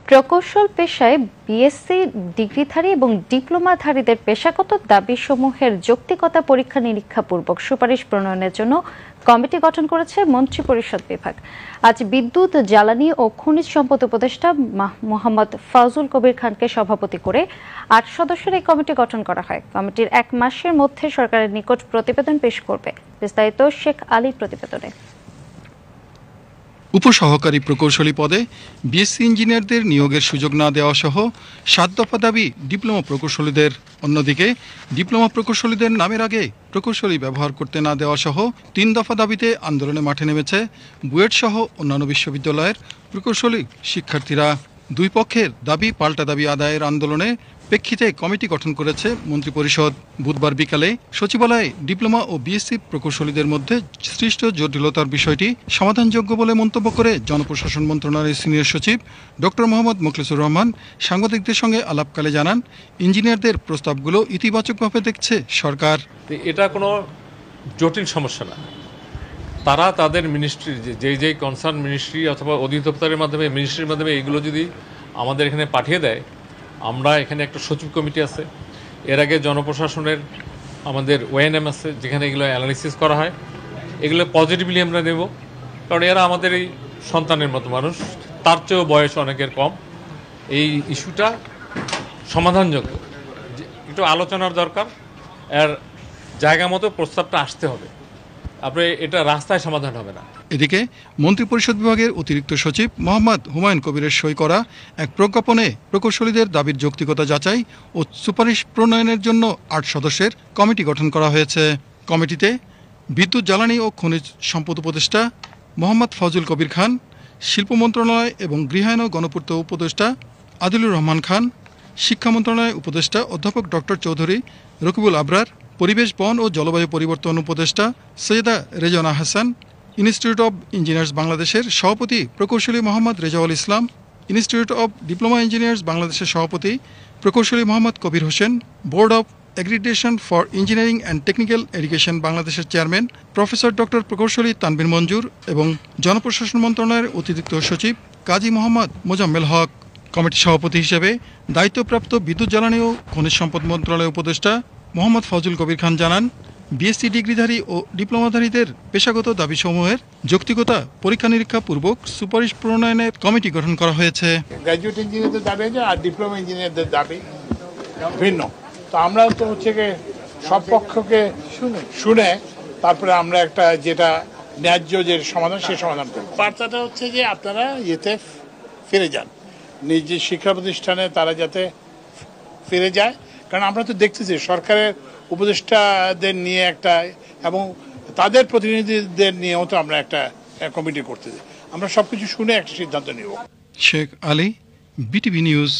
প্রকৌশল পেশায় বিএসসি ডিগ্রিধারী এবং ডিপ্লোমাধারীদের পেশাগত দাবিসমূহের যৌক্তিকতা পরীক্ষা নিরীক্ষা পূর্বক সুপারিশ প্রণয়নের জন্য কমিটি গঠন করেছে মন্ত্রিপরিষদ বিভাগ। আজ বিদ্যুৎ, জ্বালানি ও খনিজ সম্পদ উপদেষ্টা মোহাম্মদ ফাউজুল কবির খানকে সভাপতি করে ৮ সদস্যের এই কমিটি গঠন করা হয়। কমিটির ১ মাসের মধ্যে সরকারের নিকট প্রতিবেদন পেশ করবে। বিস্তারিত শেখ আলীর প্রতিবেদনে। উপসহকারী প্রকৌশলী পদে বিএসসি ইঞ্জিনিয়ারদের নিয়োগের সুযোগ না দেওয়া সহ ৭ দফা দাবি ডিপ্লোমা প্রকৌশলীদের। অন্যদিকে ডিপ্লোমা প্রকৌশলীদের নামের আগে প্রকৌশলী ব্যবহার করতে না দেওয়া সহ ৩ দফা দাবিতে আন্দোলনে মাঠে নেমেছে বুয়েট সহ অন্যান্য বিশ্ববিদ্যালয়ের প্রকৌশলী শিক্ষার্থীরা। দুই পক্ষের দাবি পাল্টা দাবি আদায়ের আন্দোলনে প্রেক্ষিতে কমিটি গঠন করেছে মন্ত্রিপরিষদ। বুধবার বিকালে সচিবালয়ে ডিপ্লোমা ও বিএসসি প্রকৌশলীদের মধ্যে সৃষ্ট জটিলতার বিষয়টি সমাধানযোগ্য বলে মন্তব্য করে জনপ্রশাসন মন্ত্রণালয়ের সিনিয়র সচিব ডক্টর মোহাম্মদ মোখলেসুর রহমান সাংবাদিকদের সঙ্গে আলাপকালে জানান, ইঞ্জিনিয়ারদের প্রস্তাবগুলো ইতিবাচকভাবে দেখছে সরকার। এটা কোনো জটিল সমস্যা না। তারা তাদের মিনিস্ট্রি যে কনসার্ন মিনিস্ট্রি অথবা অধিদপ্তরের মাধ্যমে মিনিস্ট্রির মাধ্যমে এইগুলো যদি আমাদের এখানে পাঠিয়ে দেয়, আমরা এখানে একটা সচিব কমিটি আছে, এর আগে জনপ্রশাসনের আমাদের ওএনএম আছে, যেখানে এগুলো অ্যানালিসিস করা হয়। এগুলো পজিটিভলি আমরা নেব, কারণ এরা আমাদের এই সন্তানের মতো মানুষ, তার চেয়েও বয়স অনেকের কম। এই ইস্যুটা সমাধানযোগ্য, একটু আলোচনার দরকার, এর জায়গা মতো প্রস্তাবটা আসতে হবে। আপনি এটা রাস্তায় সমাধান হবে না। এদিকে মন্ত্রিপরিষদ বিভাগের অতিরিক্ত সচিব মোহাম্মদ হুমায়ুন কবিরের সই করা এক প্রজ্ঞাপনে প্রকৌশলীদের দাবির যৌক্তিকতা যাচাই ও সুপারিশ প্রণয়নের জন্য ৮ সদস্যের কমিটি গঠন করা হয়েছে। কমিটিতে বিদ্যুৎ, জ্বালানি ও খনিজ সম্পদ উপদেষ্টা মোহাম্মদ ফাউজুল কবির খান, শিল্প মন্ত্রণালয় এবং গৃহায়ন ও গণপূর্ত উপদেষ্টা আদিলুর রহমান খান, শিক্ষা মন্ত্রণালয় উপদেষ্টা অধ্যাপক ডক্টর চৌধুরী রকিবুল আবরার, পরিবেশ, বন ও জলবায়ু পরিবর্তন উপদেষ্টা Syeda Rezwana Hasan, institute of engineers বাংলাদেশের সভাপতি প্রকৌশলী Mohammad Rezaul Islam, institute of diploma engineers বাংলাদেশের সভাপতি প্রকৌশলী Mohammad Kabir Hossain, board of accreditation for engineering and technical education বাংলাদেশের চেয়ারম্যান প্রফেসর ডক্টর প্রকৌশলী তানভীর মঞ্জুর এবং জনপ্রশাসন মন্ত্রণালয়ের অতিরিক্ত সচিব কাজী মোহাম্মদ মোজাম্মেল হক। কমিটির সভাপতি হিসেবে দায়িত্বপ্রাপ্ত বিদ্যুৎ, জ্বালানি ও খনিজ সম্পদ মন্ত্রণালয়ের উপদেষ্টা মোহাম্মদ ফাউজুল কবির খান জানান, বিএসসি ডিগ্রিধারী ও ডিপ্লোমাধারীদের পেশাগত দাবিসমূহের যৌক্তিকতা পরীক্ষা নিরীক্ষা পূর্বক সুপারিশ প্রণয়নের কমিটি গঠন করা হয়েছে। গ্র্যাজুয়েট ইঞ্জিনিয়ারদের দাবি আর ডিপ্লোমা ইঞ্জিনিয়ারদের দাবি ভিন্ন। তো আমরা তো হচ্ছে সব পক্ষকে শুনে তারপরে আমরা একটা যেটা ন্যায্য যে সমাধান সেই সমাধান করব। বার্তাটা হচ্ছে যে আপনারা ইয়েতে ফিরে যান, নিজ শিক্ষা প্রতিষ্ঠানে তারা যাতে ফিরে যায়। কারণ আমরা তো দেখতেছি সরকারের উপদেষ্টাদের নিয়ে একটা এবং তাদের প্রতিনিধিদের নিয়েও তো আমরা একটা কমিটি করতেছি। আমরা সবকিছু শুনে একটা সিদ্ধান্ত নিব। Sheikh Ali, BTV news.